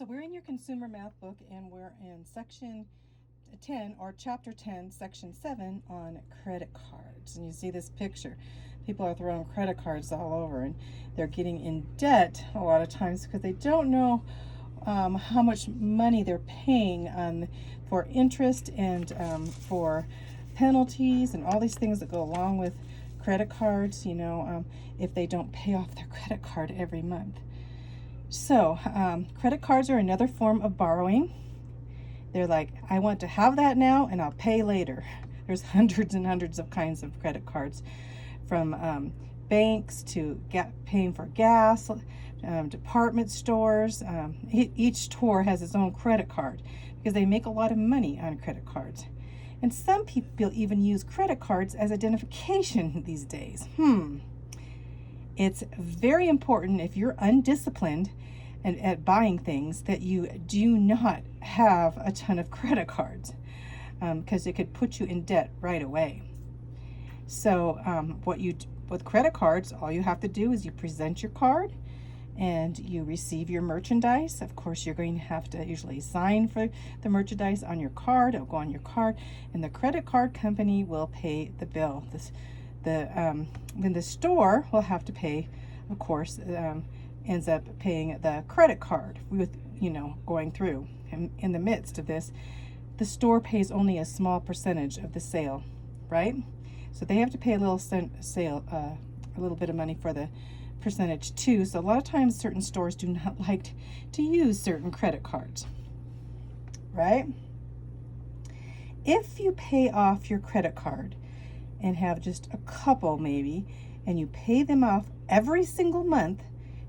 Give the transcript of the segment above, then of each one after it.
So we're in your consumer math book and we're in section 10 or chapter 10, section 7 on credit cards. And you see this picture. People are throwing credit cards all over and they're getting in debt a lot of times because they don't know how much money they're paying for interest and for penalties and all these things that go along with credit cards, if they don't pay off their credit card every month. So credit cards are another form of borrowing. They're like, I want to have that now and I'll pay later. There's hundreds and hundreds of kinds of credit cards, from banks to paying for gas, department stores. Each store has its own credit card because they make a lot of money on credit cards. And some people even use credit cards as identification these days. It's very important, if you're undisciplined and at buying things, that you do not have a ton of credit cards, because it could put you in debt right away. So with credit cards, all you have to do is you present your card and you receive your merchandise. Of course, you're going to have to usually sign for the merchandise on your card. It'll go on your card, and the credit card company will pay the bill. Then the store will have to pay, of course, ends up paying the credit card with, going through. And in the midst of this, the store pays only a small percentage of the sale, right? So they have to pay a little a little bit of money for the percentage too. So a lot of times certain stores do not like to use certain credit cards, right? If you pay off your credit card and have just a couple maybe, and you pay them off every single month,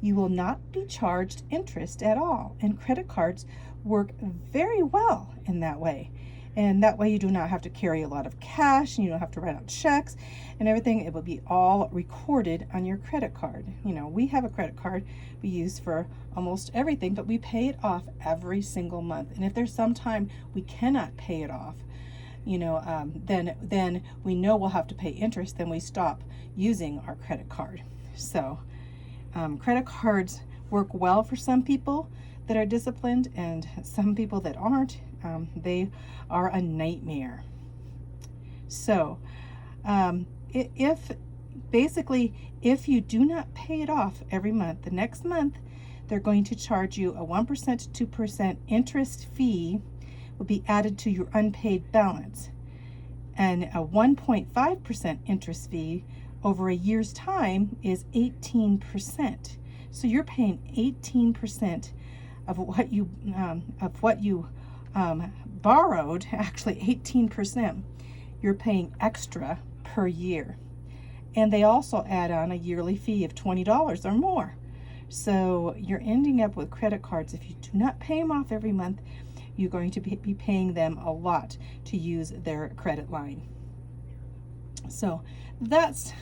you will not be charged interest at all. And credit cards work very well in that way. And that way you do not have to carry a lot of cash, and you don't have to write out checks and everything. It will be all recorded on your credit card. We have a credit card we use for almost everything, but we pay it off every single month. And if there's some time we cannot pay it off, then we know we'll have to pay interest, then we stop using our credit card. So credit cards work well for some people that are disciplined, and some people that aren't, they are a nightmare. So if you do not pay it off every month, the next month they're going to charge you a 1% to 2% interest fee will be added to your unpaid balance, and a 1.5% interest fee over a year's time is 18%. So you're paying 18% of what you borrowed. Actually 18% you're paying extra per year, and they also add on a yearly fee of $20 or more. So you're ending up with credit cards, if you do not pay them off every month, you're going to be paying them a lot to use their credit line. So that's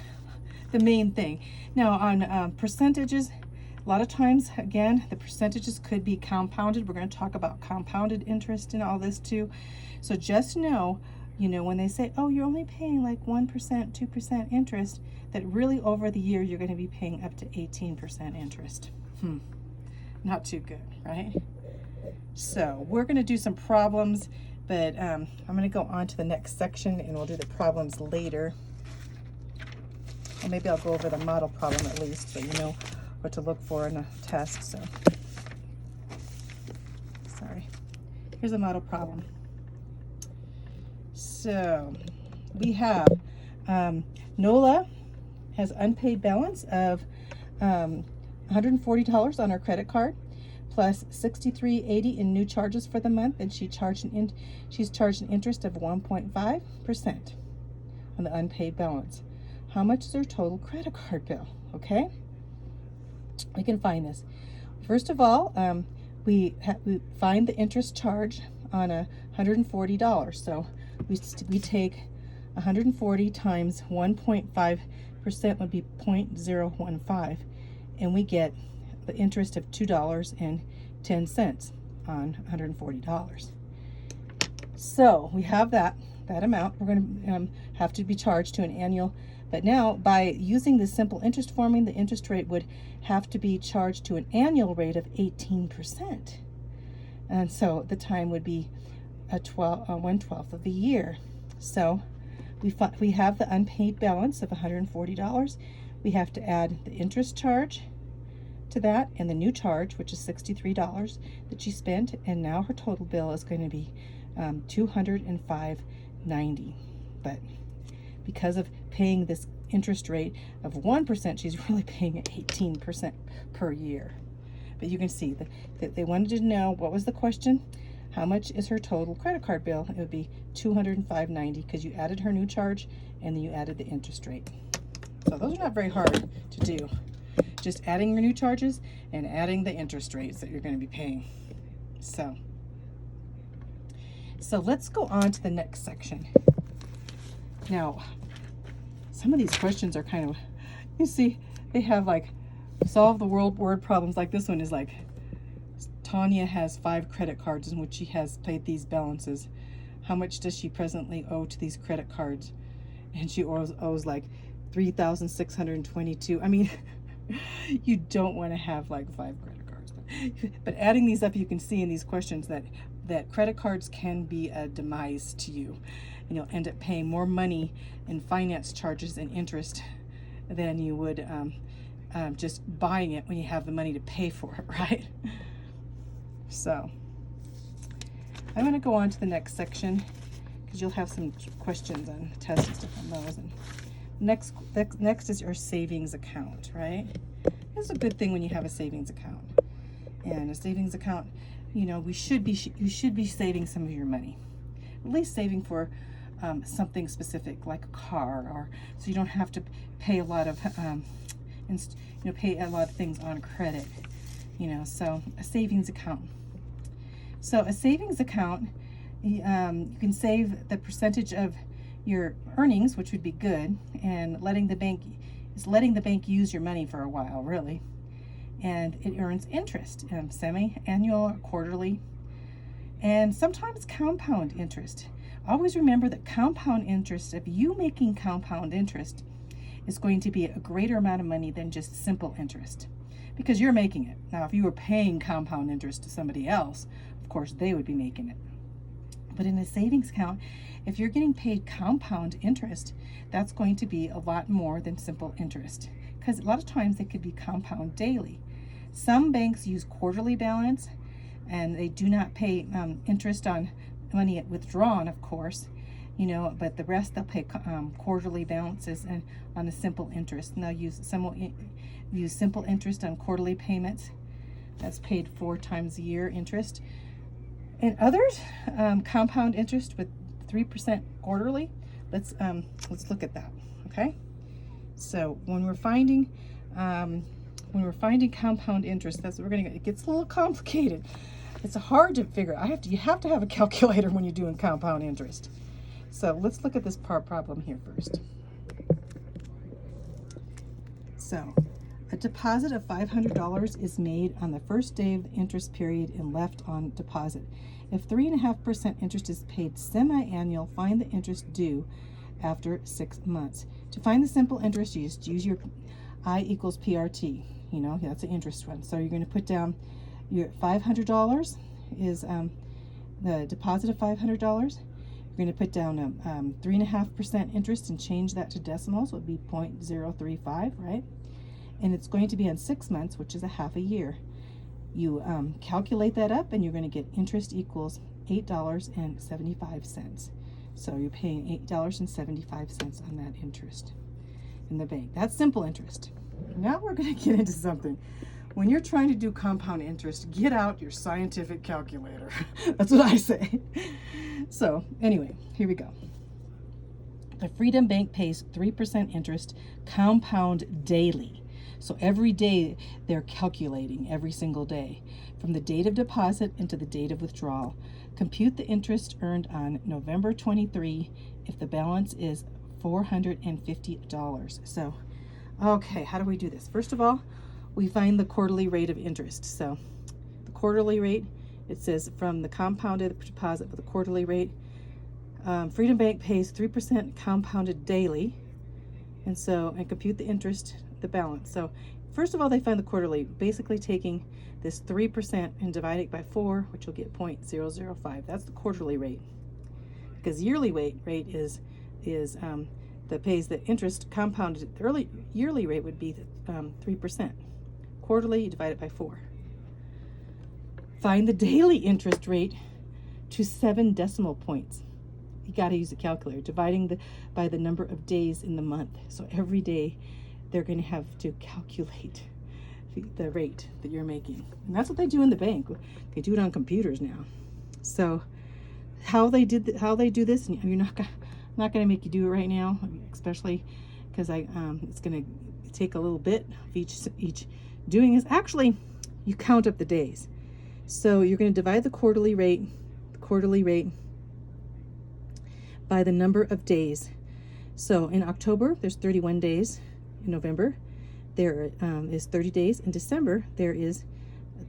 the main thing. Now on percentages, a lot of times, again, the percentages could be compounded. We're going to talk about compounded interest and all this too. So just know, when they say, oh, you're only paying like 1%, 2% interest, that really over the year you're going to be paying up to 18% interest. Not too good, right? So we're going to do some problems, but I'm going to go on to the next section and we'll do the problems later. Or maybe I'll go over the model problem at least, so you know what to look for in a test. So, sorry. Here's a model problem. So we have Nola has unpaid balance of $140 on her credit card, plus $63.80 in new charges for the month, and she's charged an interest of 1.5% on the unpaid balance. How much is her total credit card bill? Okay, we can find this. First of all, we find the interest charge on $140. So we take 140 times 1.5% would be 0.015, and we get the interest of $2.10 on $140. So we have that amount. We're going to have to be charged to an annual. But now, by using the simple interest formula, the interest rate would have to be charged to an annual rate of 18%. And so the time would be 1/12 of the year. So we have the unpaid balance of $140. We have to add the interest charge to that and the new charge, which is $63 that she spent, and now her total bill is going to be $205.90. But because of paying this interest rate of 1%, she's really paying 18% per year. But you can see that they wanted to know, what was the question? How much is her total credit card bill? It would be $205.90 because you added her new charge and then you added the interest rate. So those are not very hard to do. Just adding your new charges and adding the interest rates that you're going to be paying. So let's go on to the next section. Now, some of these questions are kind of, you see, they have like solve the world word problems. Like this one is like, Tanya has 5 credit cards in which she has paid these balances. How much does she presently owe to these credit cards? And she owes like $3,622. I mean, you don't want to have like 5 credit cards. But adding these up, you can see in these questions that credit cards can be a demise to you. And you'll end up paying more money in finance charges and interest than you would just buying it when you have the money to pay for it, right? So I'm going to go on to the next section because you'll have some questions on tests and stuff on those. And next is your savings account, right? It's a good thing when you have a savings account. And a savings account, you know, you should be saving some of your money, at least saving for something specific like a car, or so you don't have to pay a lot of pay a lot of things on credit, so a savings account. So a savings account, you can save the percentage of your earnings, which would be good, and letting the bank use your money for a while, really. And it earns interest, semi-annual or quarterly, and sometimes compound interest. Always remember that compound interest, if you making compound interest, is going to be a greater amount of money than just simple interest, because you're making it. Now, if you were paying compound interest to somebody else, of course, they would be making it. But in a savings account, if you're getting paid compound interest, that's going to be a lot more than simple interest, because a lot of times it could be compound daily. Some banks use quarterly balance, and they do not pay interest on money withdrawn, of course, but the rest they'll pay quarterly balances and on a simple interest. And they'll use simple interest on quarterly payments. That's paid 4 times a year interest. And others, compound interest with 3% quarterly. Let's look at that. Okay. So when we're finding compound interest, that's what we're going to get. It gets a little complicated. It's hard to figure out. You have to have a calculator when you're doing compound interest. So let's look at this problem here first. So a deposit of $500 is made on the first day of the interest period and left on deposit. If 3.5% interest is paid semi-annual, find the interest due after 6 months. To find the simple interest, you just use your I equals PRT. That's an interest one. So you're going to put down your $500 is the deposit of $500. You're going to put down 3.5% interest and change that to decimals. It would be 0.035, right? And it's going to be on 6 months, which is a half a year. You calculate that up, and you're going to get interest equals $8.75. So you're paying $8.75 on that interest in the bank. That's simple interest. Now we're going to get into something. When you're trying to do compound interest, get out your scientific calculator. That's what I say. So anyway, here we go. The Freedom Bank pays 3% interest compound daily. So every day they're calculating, every single day, from the date of deposit into the date of withdrawal. Compute the interest earned on November 23 if the balance is $450. So, okay, how do we do this? First of all, we find the quarterly rate of interest. So the quarterly rate, it says from the compounded deposit with the quarterly rate, Freedom Bank pays 3% compounded daily, and compute the interest, the balance. So first of all, they find the quarterly, basically taking this 3% and dividing it by 4, which will get 0.005. That's the quarterly rate. Because yearly rate is that pays the interest compounded. The yearly rate would be 3%. Quarterly, you divide it by 4. Find the daily interest rate to 7 decimal points. You got to use a calculator, dividing by the number of days in the month. So every day they're going to have to calculate the rate that you're making. And that's what they do in the bank. They do it on computers now. So how they do this, and you're not going to make you do it right now, especially because it's going to take a little bit of each doing is actually you count up the days. So you're going to divide the quarterly rate by the number of days. So in October, there's 31 days. In November, there is 30 days. In December, there is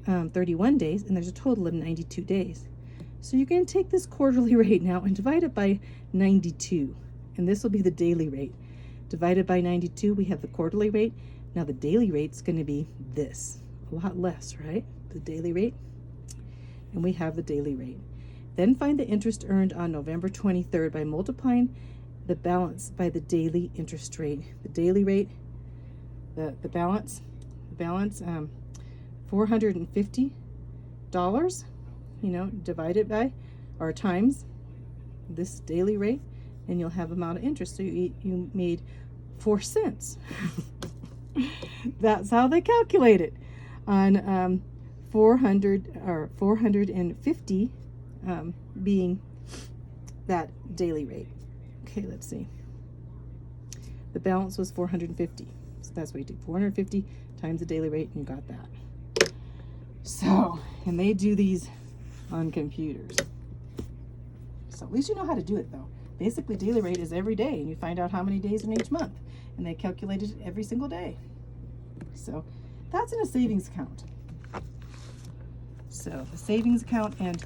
31 days, and there's a total of 92 days. So you're going to take this quarterly rate now and divide it by 92, and this will be the daily rate. Divided by 92, we have the quarterly rate. Now the daily rate's going to be this, a lot less, right? The daily rate, and we have the daily rate. Then find the interest earned on November 23rd by multiplying the balance by the daily interest rate. The daily rate, the balance, $450, divided by, or times this daily rate, and you'll have amount of interest. So you made 4 cents. That's how they calculate it on 450 being that daily rate. Okay, let's see. The balance was 450. So that's what you do. 450 times the daily rate, and you got that. So, and they do these on computers. So at least you know how to do it, though. Basically, daily rate is every day, and you find out how many days in each month, and they calculated it every single day. So that's in a savings account. So the savings account, and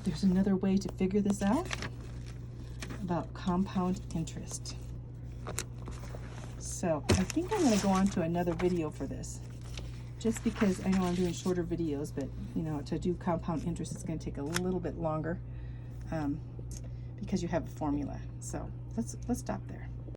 there's another way to figure this out about compound interest. So I think I'm going to go on to another video for this, just because I know I'm doing shorter videos, but to do compound interest is going to take a little bit longer because you have a formula. So let's stop there.